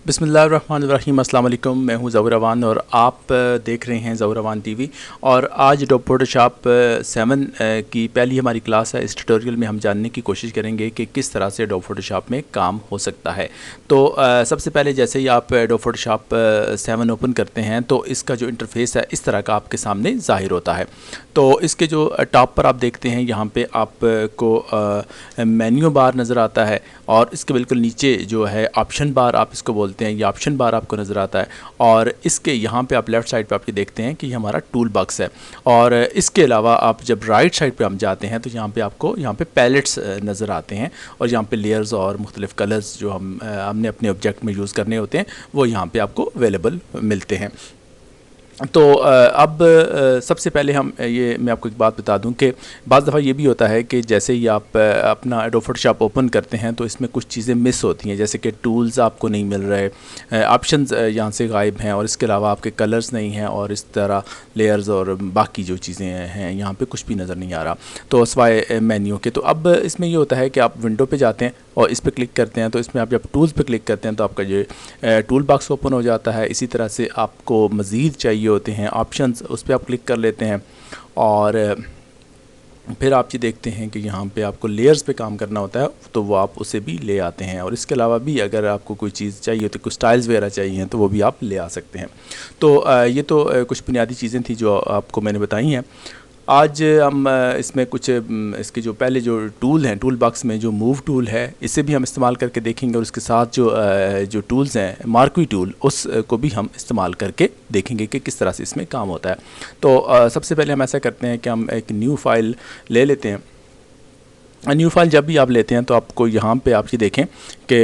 बिस्मिल्लाहिर्रहमानिर्रहीम, अस्सलाम वालेकुम। मैं हूं ज़हूर अवान और आप देख रहे हैं ज़हूर अवान टीवी। और आज एडोब फोटोशॉप 7 की पहली हमारी क्लास है। इस ट्यूटोरियल में हम जानने की कोशिश करेंगे कि किस तरह से एडोब फोटोशॉप में काम हो सकता है। तो सबसे पहले जैसे ही आप एडोब फोटोशॉप 7 ओपन करते हैं तो इसका जो इंटरफेस है इस तरह का आपके सामने ज़ाहिर होता है। तो इसके जो टॉप पर आप देखते हैं यहाँ पे आपको मेन्यू बार नज़र आता है और इसके बिल्कुल नीचे जो है ऑप्शन बार आप इसको बोलते हैं, ये ऑप्शन बार आपको नज़र आता है। और इसके यहाँ पे आप लेफ़्ट साइड पे आप ये देखते हैं कि ये हमारा टूल बॉक्स है। और इसके अलावा आप जब राइट साइड पे हम जाते हैं तो यहाँ पे आपको यहाँ पे पैलेट्स नज़र आते हैं और यहाँ पे लेयर्स और मुख्तलिफ़ कलर्स जो हमने अपने ऑब्जेक्ट में यूज़ करने होते हैं वो यहाँ पे आपको अवेलेबल मिलते हैं। तो अब सबसे पहले मैं आपको एक बात बता दूं कि बाज़ दफ़ा ये भी होता है कि जैसे ही आप अपना एडोब फोटोशॉप ओपन करते हैं तो इसमें कुछ चीज़ें मिस होती हैं, जैसे कि टूल्स आपको नहीं मिल रहे, ऑप्शंस यहाँ से गायब हैं और इसके अलावा आपके कलर्स नहीं हैं और इस तरह लेयर्स और बाकी जो चीज़ें हैं यहाँ पे कुछ भी नज़र नहीं आ रहा, तो सिवाय मेन्यू के। तो अब इसमें ये होता है कि आप विंडो पे जाते हैं और इस पर क्लिक करते हैं, तो इसमें आप जब टूल्स पे क्लिक करते हैं तो आपका जो टूल बॉक्स ओपन हो जाता है। इसी तरह से आपको मज़ीद चाहिए होते हैं ऑप्शंस, उस पर आप क्लिक कर लेते हैं और फिर आप ये देखते हैं कि यहाँ पे आपको लेयर्स पे काम करना होता है तो वो आप उसे भी ले आते हैं। और इसके अलावा भी अगर आपको कोई चीज़ चाहिए होती है, कुछ स्टाइल्स वगैरह चाहिए तो वो भी आप ले आ सकते हैं। तो ये तो कुछ बुनियादी चीज़ें थी जो आपको मैंने बताई हैं। आज हम इसमें कुछ इसके जो पहले जो टूल हैं, टूल बॉक्स में जो मूव टूल है इसे भी हम इस्तेमाल करके देखेंगे और उसके साथ जो टूल्स हैं मार्क्वी टूल उसको भी हम इस्तेमाल करके देखेंगे कि किस तरह से इसमें काम होता है। तो सबसे पहले हम ऐसा करते हैं कि हम एक न्यू फाइल ले लेते हैं। न्यू फाइल जब भी आप लेते हैं तो आपको यहाँ पे आप ये देखें कि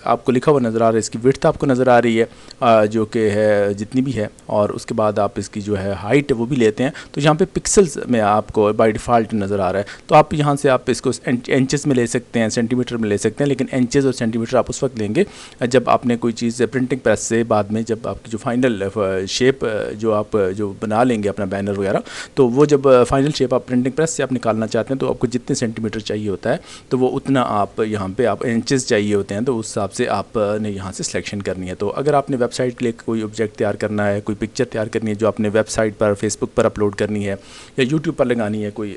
आपको लिखा हुआ नज़र आ रहा है, इसकी विड्थ आपको नज़र आ रही है जो कि है जितनी भी है, और उसके बाद आप इसकी जो है हाइट वो भी लेते हैं तो यहाँ पे पिक्सल्स में आपको बाय डिफ़ॉल्ट नज़र आ रहा है। तो आप यहाँ से आप इसको इंचेस में ले सकते हैं, सेंटीमीटर में ले सकते हैं, लेकिन इंचेस और सेंटीमीटर आप उस वक्त लेंगे जब आपने कोई चीज़ प्रिंटिंग प्रेस से बाद में जब आपकी जो फाइनल शेप जो आप जो बना लेंगे अपना बैनर वगैरह, तो वो जब फाइनल शेप आप प्रिंटिंग प्रेस से आप निकालना चाहते हैं तो आपको जितने सेंटीमीटर चाहिए होता है तो वो उतना आप यहाँ पे आप इंचेस चाहिए होते हैं तो उस हिसाब से आपने यहाँ से सिलेक्शन करनी है। तो अगर आपने वेबसाइट के लिए कोई ऑब्जेक्ट तैयार करना है, कोई पिक्चर तैयार करनी है जो आपने वेबसाइट पर फेसबुक पर अपलोड करनी है या यूट्यूब पर लगानी है, कोई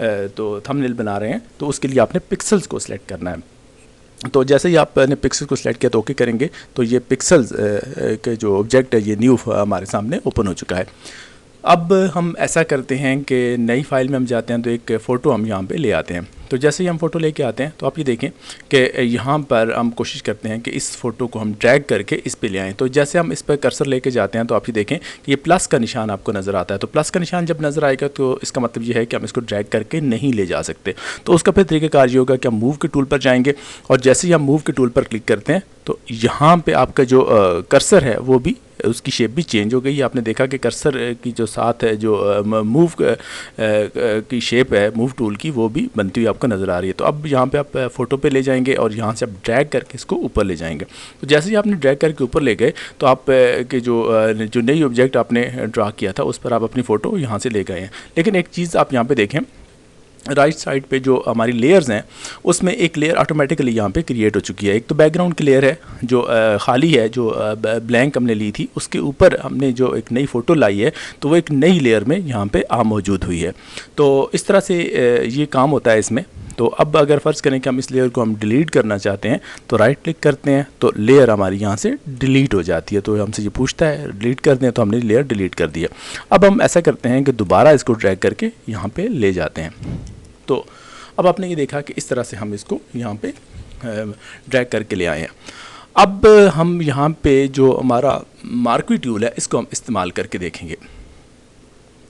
तो थंबनेल बना रहे हैं, तो उसके लिए आपने पिक्सल्स को सिलेक्ट करना है। तो जैसे ही आपने पिक्सल को सिलेक्ट किया तो ओके करेंगे तो ये पिक्सल्स के जो ऑब्जेक्ट है ये न्यू हमारे सामने ओपन हो चुका है। अब हम ऐसा करते हैं कि नई फाइल में हम जाते हैं तो एक फ़ोटो हम यहाँ पे ले आते हैं। तो जैसे ही हम फ़ोटो लेके आते हैं तो आप ये देखें कि यहाँ पर हम कोशिश करते हैं कि इस फ़ोटो को हम ड्रैग करके इस पे ले आएँ। तो जैसे हम इस पर कर्सर लेके जाते हैं तो आप ये देखें कि ये प्लस का निशान आपको नज़र आता है। तो प्लस का निशान जब नज़र आएगा तो इसका मतलब ये है कि हम इसको ड्रैग करके नहीं ले जा सकते। तो उसका फिर तरीक़ाकार ये होगा कि हम मूव के टूल पर जाएंगे और जैसे ही हम मूव के टूल पर क्लिक करते हैं तो यहाँ पे आपका जो कर्सर है वो भी उसकी शेप भी चेंज हो गई। आपने देखा कि कर्सर की जो साथ है जो मूव की शेप है मूव टूल की वो भी बनती हुई आपको नज़र आ रही है। तो अब यहाँ पे आप फ़ोटो पे ले जाएंगे और यहाँ से आप ड्रैग करके इसको ऊपर ले जाएंगे। तो जैसे ही आपने ड्रैग करके ऊपर ले गए तो आप के जो नई ऑब्जेक्ट आपने ड्रा किया था उस पर आप अपनी फ़ोटो यहाँ से ले गए हैं। लेकिन एक चीज़ आप यहाँ पर देखें, राइट साइड पे जो हमारी लेयर्स हैं उसमें एक लेयर ऑटोमेटिकली यहाँ पे क्रिएट हो चुकी है। एक तो बैकग्राउंड की लेयर है जो खाली है, जो ब्लैंक हमने ली थी, उसके ऊपर हमने जो एक नई फ़ोटो लाई है तो वो एक नई लेयर में यहाँ पे मौजूद हुई है। तो इस तरह से ये काम होता है इसमें। तो अब अगर फ़र्ज़ करें कि हम इस लेयर को हम डिलीट करना चाहते हैं तो राइट क्लिक करते हैं तो लेयर हमारी यहाँ से डिलीट हो जाती है। तो हमसे ये पूछता है डिलीट कर दें, तो हमने लेयर डिलीट कर दिया। अब हम ऐसा करते हैं कि दोबारा इसको ड्रैग करके यहाँ पे ले जाते हैं। तो अब आपने ये देखा कि इस तरह से हम इसको यहाँ पे ड्रैग करके ले आए हैं। अब हम यहाँ पे जो हमारा मार्क्वी टूल है इसको हम इस्तेमाल करके देखेंगे।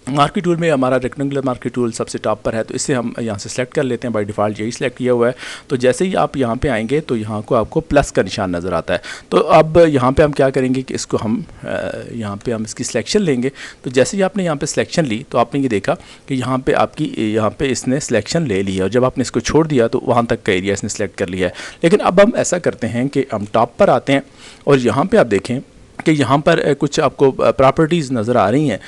मार्क्वी टूल में हमारा रेक्टेंगुलर मार्क्वी टूल सबसे टॉप पर है तो इसे हम यहाँ से सेलेक्ट कर लेते हैं। बाय डिफ़ॉल्ट यही सिलेक्ट किया हुआ है। तो जैसे ही आप यहाँ पे आएंगे तो यहाँ को आपको प्लस का निशान नज़र आता है। तो अब यहाँ पे हम क्या करेंगे कि इसको हम यहाँ पे हम इसकी सिलेक्शन लेंगे। तो जैसे ही आपने यहाँ पे सिलेक्शन ली तो आपने ये देखा कि यहाँ पे आपकी यहाँ पे इसने सिलेक्शन ले ली है और जब आपने इसको छोड़ दिया तो वहाँ तक का एरिया इसने सेलेक्ट कर लिया है। लेकिन अब हम ऐसा करते हैं कि हम टॉप पर आते हैं और यहाँ पर आप देखें कि यहाँ पर कुछ आपको प्रॉपर्टीज़ नज़र आ रही हैं,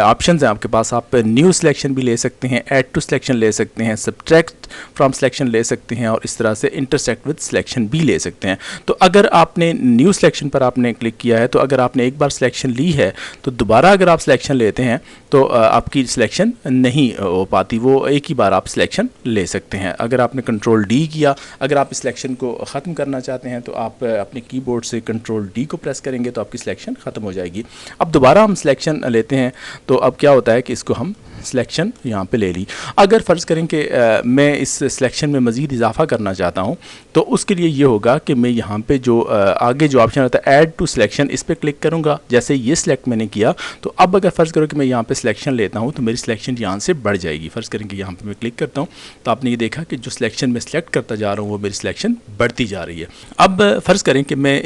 ऑप्शंस हैं आपके पास। आप न्यू सिलेक्शन भी ले सकते हैं, ऐड टू सिलेक्शन ले सकते हैं, सब्ट्रैक्ट फ्रॉम सिलेक्शन ले सकते हैं और इस तरह से इंटरसेक्ट विद सिलेक्शन भी ले सकते हैं। तो अगर आपने न्यू सिलेक्शन पर आपने क्लिक किया है तो अगर आपने एक बार सिलेक्शन ली है तो दोबारा अगर आप सिलेक्शन लेते हैं तो आपकी सिलेक्शन नहीं हो पाती, वो एक ही बार आप सिलेक्शन ले सकते हैं। अगर आपने कंट्रोल डी किया, अगर आप इस सिलेक्शन को ख़त्म करना चाहते हैं तो आप अपने कीबोर्ड से कंट्रोल डी को प्रेस करेंगे तो आपकी सिलेक्शन ख़त्म हो जाएगी। अब दोबारा हम सिलेक्शन लेते हैं तो अब क्या होता है कि इसको हम सिलेक्शन यहाँ पे ले ली। अगर फ़र्ज़ करें कि मैं इस सिलेक्शन में मज़ीद इजाफा करना चाहता हूँ तो उसके लिए ये होगा कि मैं यहाँ पे जो आगे जो ऑप्शन होता है ऐड टू सिलेक्शन, इस पर क्लिक करूँगा। जैसे ये सिलेक्ट मैंने किया तो अब अगर फ़र्ज़ करो कि मैं यहाँ पे सिलेक्शन लेता हूँ तो मेरी सिलेक्शन यहाँ से बढ़ जाएगी। फ़र्ज़ करें कि यहाँ पे मैं क्लिक करता हूँ तो आपने ये देखा कि जो सिलेक्शन मैं सिलेक्ट करता जा रहा हूँ वो मेरी सिलेक्शन बढ़ती जा रही है। अब फ़र्ज़ करें कि मैं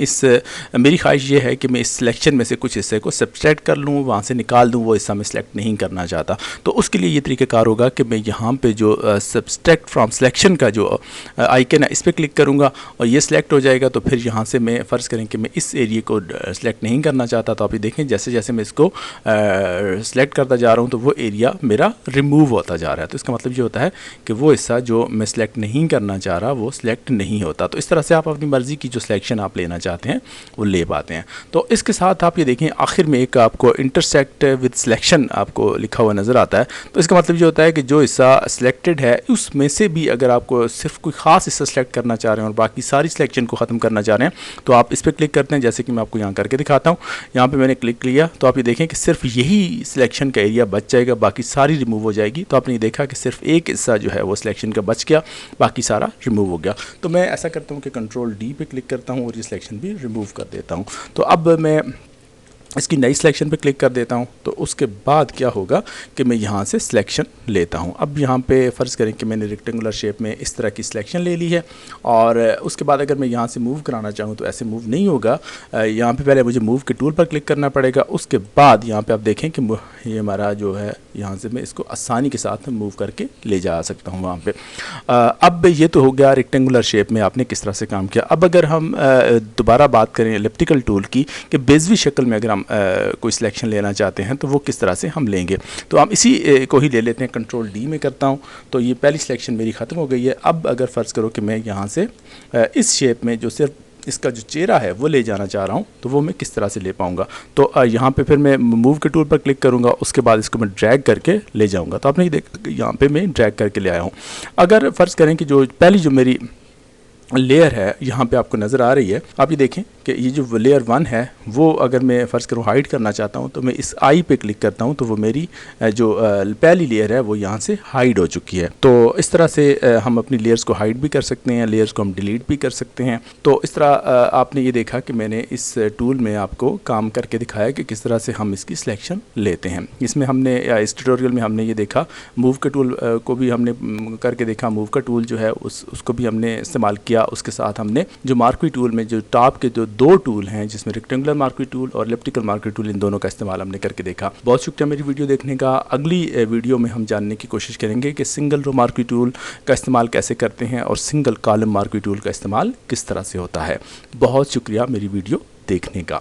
मेरी ख्वाहिश ये है कि मैं इस सिलेक्शन में से कुछ हिस्से को सब्सट्रैक्ट कर लूँ, वहाँ से निकाल दूँ, वो हिस्सा मैं सिलेक्ट नहीं करना चाहता। तो उसके लिए ये तरीक़ाकार होगा कि मैं यहाँ पे जो सब्सट्रैक्ट फ्रॉम सिलेक्शन का जो आइकन है इस पर क्लिक करूँगा और ये सिलेक्ट हो जाएगा। तो फिर यहाँ से मैं फ़र्ज़ करें कि मैं इस एरिया को सिलेक्ट नहीं करना चाहता तो आप ये देखें जैसे जैसे मैं इसको सिलेक्ट करता जा रहा हूँ तो वो एरिया मेरा रिमूव होता जा रहा है। तो इसका मतलब ये होता है कि वो हिस्सा जो मैं सिलेक्ट नहीं करना चाह रहा वो सिलेक्ट नहीं होता। तो इस तरह से आप अपनी मर्ज़ी की जो सिलेक्शन आप लेना चाहते हैं वो ले पाते हैं। तो इसके साथ आप ये देखें आखिर में एक आपको इंटरसेक्ट विद सिलेक्शन आपको लिखा हुआ नज़र आता है। तो इसका मतलब ये होता है कि जो हिस्सा सिलेक्टेड है उसमें से भी अगर आपको सिर्फ कोई ख़ास हिस्सा सेलेक्ट करना चाह रहे हैं और बाकी सारी सिलेक्शन को ख़त्म करना चाह रहे हैं तो आप इस पर क्लिक करते हैं। जैसे कि मैं आपको यहाँ करके दिखाता हूँ, यहाँ पे मैंने क्लिक किया तो आप ये देखें कि सिर्फ यही सिलेक्शन का एरिया बच जाएगा, बाकी सारी रिमूव हो जाएगी। तो आपने देखा कि सिर्फ एक हिस्सा जो है वो सिलेक्शन का बच गया, बाकी सारा रिमूव हो गया। तो मैं ऐसा करता हूँ कि कंट्रोल डी पे क्लिक करता हूँ और ये सिलेक्शन भी रिमूव कर देता हूँ। तो अब मैं इसकी नई सिलेक्शन पे क्लिक कर देता हूँ तो उसके बाद क्या होगा कि मैं यहाँ से सिलेक्शन लेता हूँ। अब यहाँ पे फ़र्ज़ करें कि मैंने रेक्टेंगुलर शेप में इस तरह की सिलेक्शन ले ली है और उसके बाद अगर मैं यहाँ से मूव कराना चाहूँ तो ऐसे मूव नहीं होगा। यहाँ पे पहले मुझे मूव के टूल पर क्लिक करना पड़ेगा। उसके बाद यहाँ पे आप देखें कि ये हमारा जो है यहाँ से मैं इसको आसानी के साथ मूव करके ले जा सकता हूँ वहाँ पे। अब ये तो हो गया रेक्टेंगुलर शेप में आपने किस तरह से काम किया। अब अगर हम दोबारा बात करें एलिप्टिकल टूल की कि बेज़वी शक्ल में अगर हम कोई सिलेक्शन लेना चाहते हैं तो वो किस तरह से हम लेंगे, तो हम इसी को ही ले लेते हैं। कंट्रोल डी में करता हूँ तो ये पहली सिलेक्शन मेरी ख़त्म हो गई है। अब अगर फ़र्ज़ करो कि मैं यहाँ से इस शेप में जो सिर्फ इसका जो चेहरा है वो ले जाना चाह रहा हूँ तो वो मैं किस तरह से ले पाऊँगा। तो यहाँ पे फिर मैं मूव के टूल पर क्लिक करूँगा, उसके बाद इसको मैं ड्रैग करके ले जाऊँगा। तो आपने देखा यहाँ पे मैं ड्रैग करके ले आया हूँ। अगर फ़र्ज़ करें कि जो पहली जो मेरी लेयर है यहाँ पे आपको नज़र आ रही है, आप ये देखें कि ये जो लेयर 1 है वो अगर मैं फ़र्ज़ करूँ हाइड करना चाहता हूँ तो मैं इस आई पे क्लिक करता हूँ तो वो मेरी जो पहली लेयर है वो यहाँ से हाइड हो चुकी है। तो इस तरह से हम अपनी लेयर्स को हाइड भी कर सकते हैं, लेयर्स को हम डिलीट भी कर सकते हैं। तो इस तरह आपने ये देखा कि मैंने इस टूल में आपको काम करके दिखाया कि किस तरह से हम इसकी सिलेक्शन लेते हैं। इसमें हमने इस ट्यूटोरियल में हमने ये देखा मूव के टूल को भी हमने करके देखा। मूव का टूल जो है उसको भी हमने इस्तेमाल किया। उसके साथ हमने जो मार्क्वी टूल में जो टॉप के जो दो टूल हैं जिसमें रेक्टेंगुलर मार्क्वी टूल और एलिप्टिकल मार्क्वी टूल, इन दोनों का इस्तेमाल हमने करके देखा। बहुत शुक्रिया मेरी वीडियो देखने का। अगली वीडियो में हम जानने की कोशिश करेंगे कि सिंगल रो मार्क्वी टूल का इस्तेमाल कैसे करते हैं और सिंगल कॉलम मार्क्वी टूल का इस्तेमाल किस तरह से होता है। बहुत शुक्रिया मेरी वीडियो देखने का।